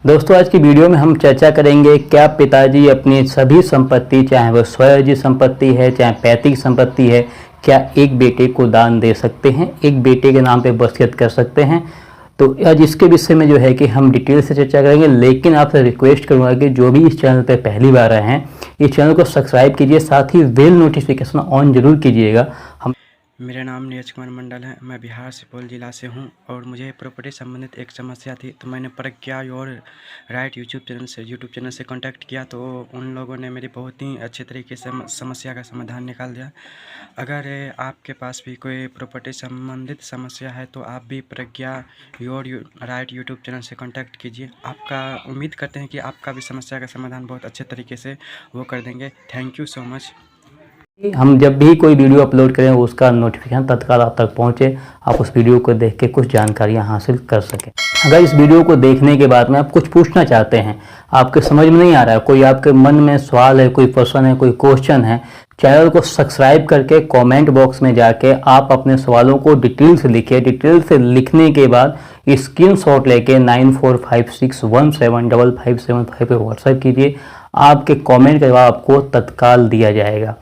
दोस्तों आज की वीडियो में हम चर्चा करेंगे क्या पिताजी अपनी सभी संपत्ति, चाहे वो स्वयार्जित संपत्ति है चाहे पैतृक संपत्ति है, क्या एक बेटे को दान दे सकते हैं, एक बेटे के नाम पे वसीयत कर सकते हैं। तो आज इसके विषय में जो है कि हम डिटेल से चर्चा करेंगे, लेकिन आपसे रिक्वेस्ट करूंगा कि जो भी इस चैनल पर पहली बार आए हैं इस चैनल को सब्सक्राइब कीजिए, साथ ही बेल नोटिफिकेशन ऑन जरूर कीजिएगा। मेरा नाम नीरज कुमार मंडल है। मैं बिहार सुपौल ज़िला से हूं और मुझे प्रॉपर्टी संबंधित एक समस्या थी, तो मैंने प्रज्ञा और राइट यूट्यूब चैनल से कांटेक्ट किया। तो उन लोगों ने मेरी बहुत ही अच्छे तरीके से समस्या का समाधान निकाल दिया। अगर आपके पास भी कोई प्रॉपर्टी संबंधित समस्या है तो आप भी प्रज्ञा और राइट यूट्यूब चैनल से कांटेक्ट कीजिए। आपका उम्मीद करते हैं कि आपका भी समस्या का समाधान बहुत अच्छे तरीके से वो कर देंगे। Thank you so much. हम जब भी कोई वीडियो अपलोड करें उसका नोटिफिकेशन तत्काल आप तक पहुंचे, आप उस वीडियो को देख के कुछ जानकारियां हासिल कर सकें। अगर इस वीडियो को देखने के बाद में आप कुछ पूछना चाहते हैं, आपके समझ में नहीं आ रहा है, कोई आपके मन में सवाल है, कोई प्रश्न है, कोई क्वेश्चन है, चैनल को सब्सक्राइब करके कमेंट बॉक्स में जाके आप अपने सवालों को डिटेल से लिखिए। डिटेल से लिखने के बाद स्क्रीनशॉट लेके 9456175575 पे व्हाट्सएप कीजिए। आपके कमेंट का जवाब आपको तत्काल दिया जाएगा।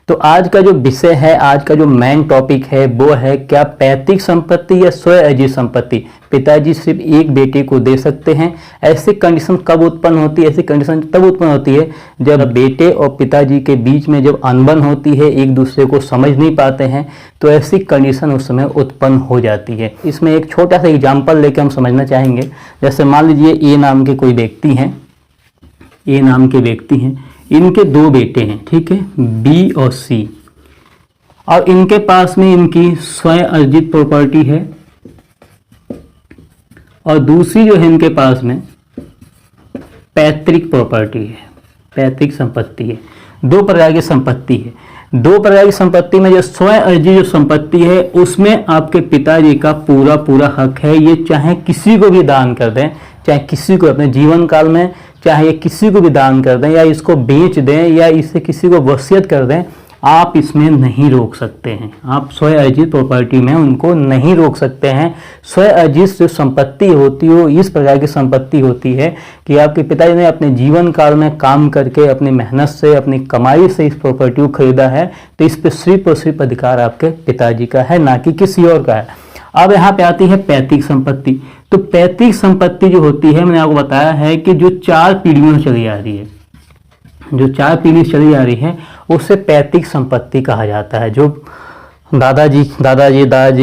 तो आज का जो विषय है, आज का जो मेन टॉपिक है वो है क्या पैतृक संपत्ति या स्वयार्जित संपत्ति पिताजी सिर्फ एक बेटे को दे सकते हैं। ऐसी कंडीशन कब उत्पन्न होती है? ऐसी कंडीशन तब उत्पन्न होती है जब बेटे और पिताजी के बीच में जब अनबन होती है, एक दूसरे को समझ नहीं पाते हैं, तो ऐसी कंडीशन उस समय उत्पन्न हो जाती है। इसमें एक छोटा सा एग्जाम्पल लेके हम समझना चाहेंगे। जैसे मान लीजिए ए नाम के कोई व्यक्ति हैं, ए नाम के व्यक्ति हैं, इनके दो बेटे हैं, ठीक है, बी और सी, और इनके पास में इनकी स्वयं अर्जित प्रॉपर्टी है और दूसरी जो है इनके पास में पैतृक प्रॉपर्टी है, पैतृक संपत्ति है। दो प्रकार की संपत्ति है। दो प्रकार की संपत्ति में जो स्वयं अर्जित जो संपत्ति है उसमें आपके पिताजी का पूरा पूरा हक है। ये चाहे किसी को भी दान कर दें, चाहे किसी को अपने जीवन काल में, चाहे किसी को भी दान कर दें या इसको बेच दें या इसे किसी को वसीयत कर दें, आप इसमें नहीं रोक सकते हैं। आप स्वयं अर्जित प्रॉपर्टी में उनको नहीं रोक सकते हैं। स्वयं अर्जित जो संपत्ति होती है वो इस प्रकार की संपत्ति होती है कि आपके पिताजी ने अपने जीवन काल में काम करके अपनी मेहनत से, अपनी कमाई से इस प्रॉपर्टी को खरीदा है, तो इस पर सिर्फ और सिर्फ अधिकार आपके पिताजी का है, ना कि किसी और का है। अब यहाँ पे आती है पैतृक संपत्ति। तो पैतृक संपत्ति जो होती है, मैंने आपको बताया है कि जो 4 पीढ़ियों से चली आ रही है, जो 4 पीढ़ी चली आ रही है उसे पैतृक संपत्ति कहा जाता है। जो दादाजी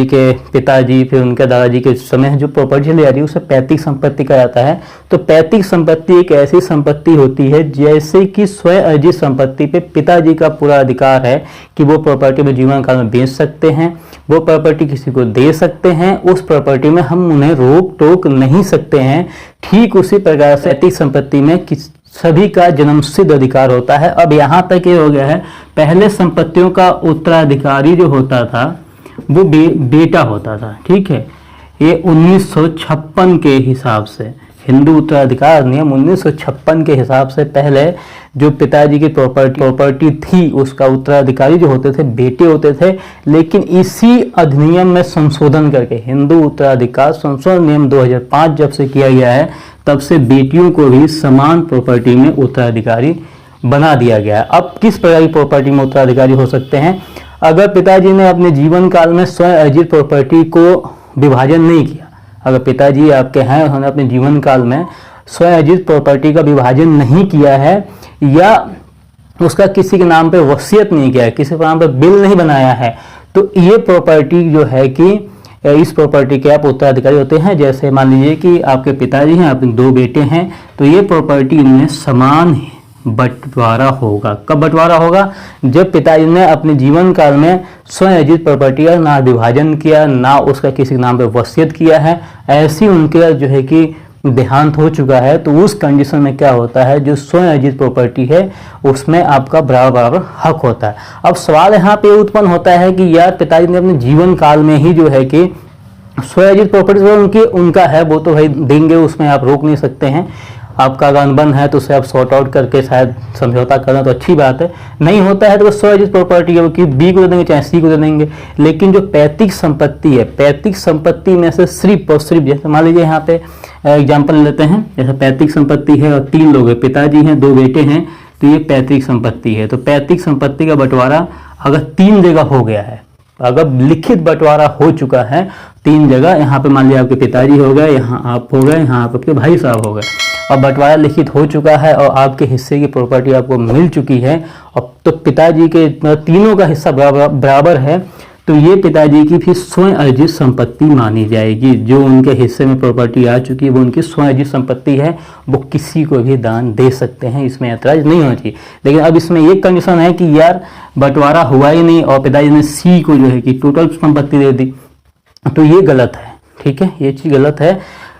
के पिताजी, फिर उनके दादाजी के समय जो प्रॉपर्टी चली आ रही है उसे पैतृक संपत्ति कहा जाता है। तो पैतृक संपत्ति एक ऐसी संपत्ति होती है जैसे कि स्वयं अर्जित संपत्ति पे पिताजी का पूरा अधिकार है कि वो प्रॉपर्टी में जीवन काल में बेच सकते हैं, वो प्रॉपर्टी किसी को दे सकते हैं, उस प्रॉपर्टी में हम उन्हें रोक टोक नहीं सकते हैं। ठीक उसी प्रकार से पैतृक संपत्ति में सभी का जन्मसिद्ध अधिकार होता है। अब यहाँ तक ये हो गया है, पहले संपत्तियों का उत्तराधिकारी जो होता था वो बेटा होता था, ठीक है। ये 1956 के हिसाब से, हिंदू उत्तराधिकार अधिनियम 1956 के हिसाब से पहले जो पिताजी की प्रॉपर्टी थी उसका उत्तराधिकारी जो होते थे बेटे होते थे। लेकिन इसी अधिनियम में संशोधन करके हिंदू उत्तराधिकार संशोधन नियम 2005 जब से किया गया है, तब से बेटियों को भी समान प्रॉपर्टी में उत्तराधिकारी बना दिया गया है। अब किस प्रकार की प्रॉपर्टी में उत्तराधिकारी हो सकते हैं? अगर पिताजी ने अपने जीवन काल में स्वयं अर्जित प्रॉपर्टी को विभाजन नहीं किया, अगर पिताजी आपके हैं, उन्होंने अपने जीवन काल में स्वयं अर्जित प्रॉपर्टी का विभाजन नहीं किया है या उसका किसी के नाम पे वसीयत नहीं किया है, किसी के नाम पे बिल नहीं बनाया है, तो ये प्रॉपर्टी जो है कि इस प्रॉपर्टी के आप उत्तराधिकारी होते हैं। जैसे मान लीजिए कि आपके पिताजी हैं, आपके 2 बेटे हैं, तो ये प्रॉपर्टी इनमें समान बंटवारा होगा। कब बंटवारा होगा? जब पिताजी ने अपने जीवन काल में स्वयं अर्जित प्रॉपर्टी का ना विभाजन किया, ना उसका किसी के नाम पे वसीयत किया है, ऐसी उनके जो है कि देहांत हो चुका है, तो उस कंडीशन में क्या होता है, जो स्वयं अर्जित प्रॉपर्टी है उसमें आपका बराबर हक होता है। अब सवाल यहाँ पे उत्पन्न होता है कि यार पिताजी ने अपने जीवन काल में ही जो है कि स्वयं अर्जित प्रॉपर्टी उनका है, वो तो भाई देंगे, उसमें आप रोक नहीं सकते हैं। आपका अगर अनबन है तो उसे आप सॉर्ट आउट करके शायद समझौता करना तो अच्छी बात है, नहीं होता है तो वो स्वअर्जित प्रॉपर्टी है, वो कि बी को दे देंगे चाहे सी को दे देंगे। लेकिन जो पैतृक संपत्ति है, पैतृक संपत्ति में से सिर्फ और सिर्फ, जैसे मान लीजिए यहाँ पे एग्जाम्पल लेते हैं, जैसे पैतृक संपत्ति है और 3 लोग हैं, पिताजी हैं 2 बेटे हैं, तो ये पैतृक संपत्ति है। तो पैतृक संपत्ति का बंटवारा अगर 3 जगह हो गया है, अगर लिखित बंटवारा हो चुका है 3 जगह, यहाँ पे मान लिया आपके पिताजी हो गए, यहाँ आप हो गए, यहाँ आपके भाई साहब हो गए, और बंटवारा लिखित हो चुका है और आपके हिस्से की प्रॉपर्टी आपको मिल चुकी है, और तो पिताजी के तीनों का हिस्सा बराबर है, तो ये पिताजी की फिर स्वयं अर्जित संपत्ति मानी जाएगी। जो उनके हिस्से में प्रॉपर्टी आ चुकी है वो उनकी स्वयं अर्जित संपत्ति है, वो किसी को भी दान दे सकते हैं, इसमें ऐतराज नहीं होना चाहिए। लेकिन अब इसमें एक कंडीशन है कि यार बंटवारा हुआ ही नहीं और पिताजी ने सी को जो है कि टोटल संपत्ति दे दी, तो ये गलत है। ठीक है, ये चीज़ गलत है।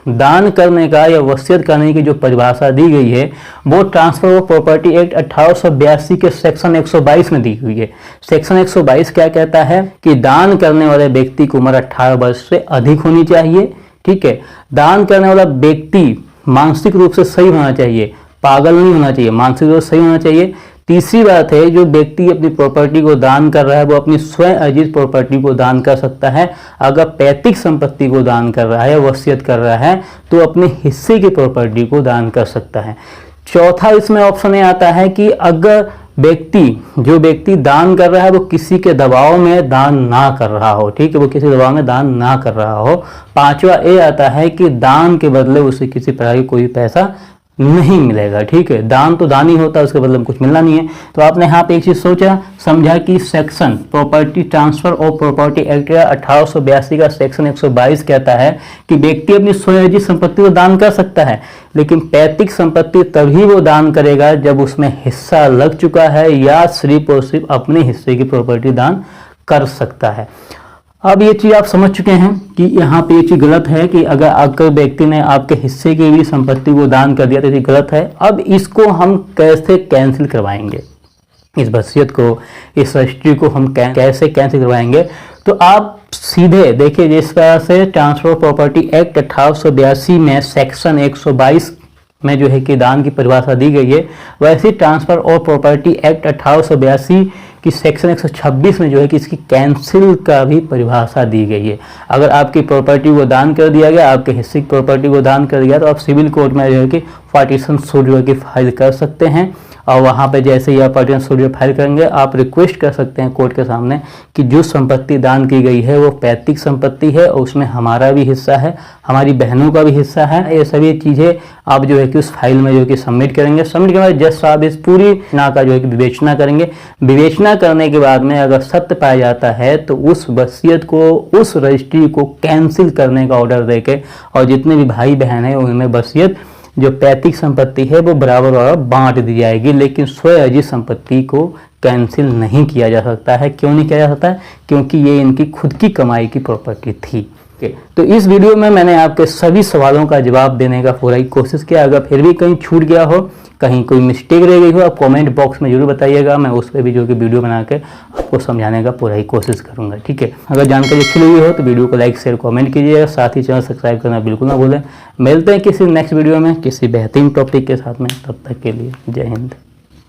दान करने का या वसीयत करने की जो परिभाषा दी गई है वो ट्रांसफर ऑफ प्रॉपर्टी एक्ट 1882 के सेक्शन 122 में दी हुई है। सेक्शन 122 क्या कहता है कि दान करने वाले व्यक्ति की उम्र 18 वर्ष से अधिक होनी चाहिए। ठीक है, दान करने वाला व्यक्ति मानसिक रूप से सही होना चाहिए, पागल नहीं होना चाहिए, मानसिक रूप से सही होना चाहिए। तीसरी बात है, जो व्यक्ति अपनी प्रॉपर्टी को दान कर रहा है वो अपनी स्वयं अर्जित प्रॉपर्टी को दान कर सकता है। अगर पैतृक संपत्ति को दान कर रहा है, वसीयत कर रहा है, तो अपने हिस्से की प्रॉपर्टी को दान कर सकता है। चौथा इसमें ऑप्शन ये आता है कि अगर जो व्यक्ति दान कर रहा है वो किसी के दबाव में दान ना कर रहा हो। ठीक है, वो किसी दबाव में दान ना कर रहा हो। पांचवा ये आता है कि दान के बदले उसे किसी प्रकार की कोई पैसा नहीं मिलेगा। ठीक है, दान तो दान ही होता है, उसके बदले में कुछ मिलना नहीं है। तो आपने यहाँ पे एक चीज सोचा समझा कि section property transfer of property act 1882 का सेक्शन 122 कहता है कि व्यक्ति अपनी स्वयं अर्जित संपत्ति को दान कर सकता है, लेकिन पैतृक संपत्ति तभी वो दान करेगा जब उसमें हिस्सा लग चुका है या सिर्फ और सिर्फ अपने हिस्से की प्रॉपर्टी दान कर सकता है। अब ये चीज आप समझ चुके हैं कि यहाँ पे ये चीज गलत है कि अगर व्यक्ति ने आपके हिस्से की भी संपत्ति को दान कर दिया तो ये गलत है। अब इसको हम कैसे कैंसिल करवाएंगे, इस वसीयत को, इस रजिस्ट्री को हम कैसे कैंसिल करवाएंगे? तो आप सीधे देखिए, जिस तरह से ट्रांसफर ऑफ प्रॉपर्टी एक्ट 1882 में सेक्शन 122 में जो है कि दान की परिभाषा दी गई है, वैसे ट्रांसफर ऑफ प्रॉपर्टी एक्ट 1882 कि सेक्शन 126 में जो है कि इसकी कैंसिल का भी परिभाषा दी गई है। अगर आपकी प्रॉपर्टी को दान कर दिया गया, आपके हिस्से की प्रॉपर्टी को दान कर दिया, तो आप सिविल कोर्ट में जो है कि पार्टीशन सूट जो है कि फाइल कर सकते हैं, और वहाँ पे जैसे ही आप पार्टीशन सूट फाइल करेंगे आप रिक्वेस्ट कर सकते हैं कोर्ट के सामने कि जो संपत्ति दान की गई है वो पैतृक संपत्ति है और उसमें हमारा भी हिस्सा है, हमारी बहनों का भी हिस्सा है। ये सभी चीज़ें आप जो है कि उस फाइल में जो है कि सबमिट करेंगे। सबमिट करने के बाद जज साहब इस पूरी घटना का जो है कि विवेचना करेंगे। विवेचना करने के बाद में अगर सत्य पाया जाता है तो उस वसीयत को, उस रजिस्ट्री को कैंसिल करने का ऑर्डर देके, और जितने भी भाई बहन हैं उनमें वसीयत जो पैतृक संपत्ति है वो बराबर बांट दी जाएगी, लेकिन स्वयं अर्जित संपत्ति को कैंसिल नहीं किया जा सकता है। क्यों नहीं किया जा सकता है? क्योंकि ये इनकी खुद की कमाई की प्रॉपर्टी थी। तो इस वीडियो में मैंने आपके सभी सवालों का जवाब देने का पूरा ही कोशिश किया। अगर फिर भी कहीं छूट गया हो, कहीं कोई मिस्टेक रह गई हो, आप कमेंट बॉक्स में जरूर बताइएगा। मैं उस पर भी जो कि वीडियो बना के आपको समझाने का पूरा ही कोशिश करूंगा। ठीक है, अगर जानकारी अच्छी लगी हो तो वीडियो को लाइक शेयर कमेंट कीजिएगा, साथ ही चैनल सब्सक्राइब करना बिल्कुल ना भूलें। मिलते हैं किसी नेक्स्ट वीडियो में किसी बेहतरीन टॉपिक के साथ में, तब तक के लिए जय हिंद।